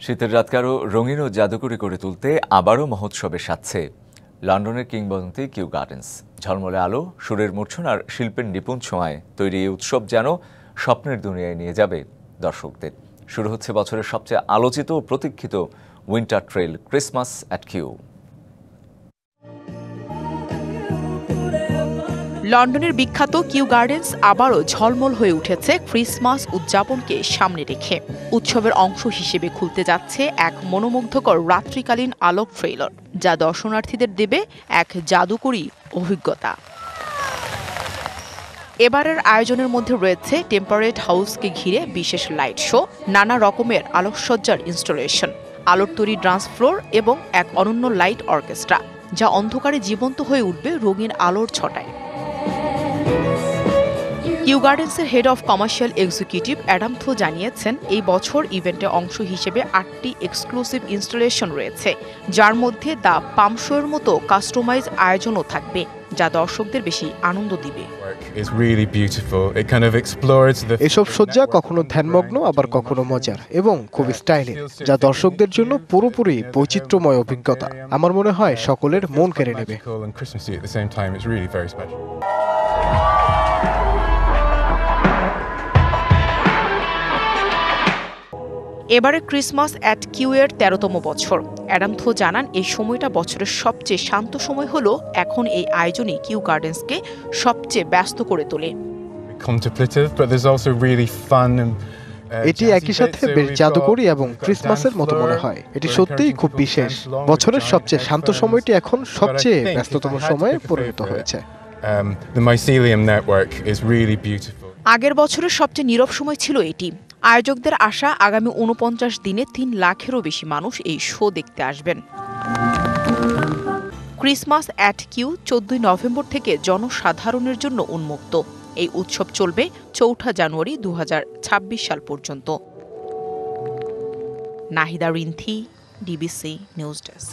শীতের রাতকে আরও রঙিন ও জাদুকরি করে তুলতে আবারও মহোৎসবে সাজছে লন্ডনের কিংবদন্তি কিউ গার্ডেন্স। ঝলমলে আলো, সুরের মূর্ছনা আর শিল্পের নিপুণ ছোঁয়ায় তৈরি এই উৎসব যেন স্বপ্নের দুনিয়ায় নিয়ে যাবে দর্শকদের। শুরু হচ্ছে বছরের সবচেয়ে আলোচিত ও প্রতীক্ষিত winter trail, Christmas at Kew. লন্ডনের বিখ্যাত কিউ গার্ডেন্স আবারও ঝলমল হয়ে উঠেছে ক্রিসমাস উদযাপনকে সামনে রেখে। উৎসবের অংশ হিসেবে খুলতে যাচ্ছে এক মনোমুগ্ধকর রাত্রিকালীন আলোক ট্রেলার, যা দর্শনার্থীদের দেবে এক জাদুকরী অভিজ্ঞতা। এবারের আয়োজনের মধ্যে রয়েছে টেম্পারেট হাউসকে ঘিরে বিশেষ লাইট শো, নানা রকমের আলোকসজ্জার ইনস্টলেশন, আলোর তৈরি ডান্স ফ্লোর এবং এক অনন্য লাইট অর্কেস্ট্রা, যা অন্ধকারে জীবন্ত হয়ে উঠবে রঙিন আলোর ছটায়। কিউ গার্ডেন্সের head of commercial executive Adam থো জানিয়েছেন, এই বছর ইভেন্টের অংশ হিসেবে 8টি এক্সক্লুসিভ ইনস্টলেশন রয়েছে, যার মধ্যে দ্য পাম শোয়ের মতো কাস্টমাইজ আয়োজনও থাকবে, যা দর্শকদের বেশি আনন্দ দিবে। এসব সজ্জা কখনো ধ্যানমগ্ন, আবার কখনো মজার এবং খুব স্টাইলিশ, যা দর্শকদের জন্য পুরোপুরি বৈচিত্র্যময় অভিজ্ঞতা। আমার মনে হয় সকলের মন কেড়ে নেবে। এবারে ক্রিসমাস অ্যাট কিউ এর 13তম বছর। অ্যাডাম থো জানান, এই সময়টা বছরের সবচেয়ে শান্ত সময় হলো এখন এই আয়োজনই কিউ গার্ডেন্সকে সবচেয়ে ব্যস্ত করে তোলে। এটি একই সাথে বেশ জাদুকরী এবং ক্রিসমাসের মতো মনে হয়। এটি সত্যিই খুব বিশেষ। বছরের সবচেয়ে শান্ত সময়টি এখন সবচেয়ে ব্যস্ততম সময়ে পরিণত হয়েছে। আগের বছরের সবচেয়ে নীরব সময় ছিল এটি। আয়োজকদের আশা, আগামী 49 দিনে 3 লাখেরও বেশি মানুষ এই শো দেখতে আসবেন। ক্রিসমাস অ্যাট কিউ 14 নভেম্বর থেকে জনসাধারণের জন্য উন্মুক্ত। এই উৎসব চলবে 4 জানুয়ারি 2026 সাল পর্যন্ত। Nahida Rinthi, DBC news desk.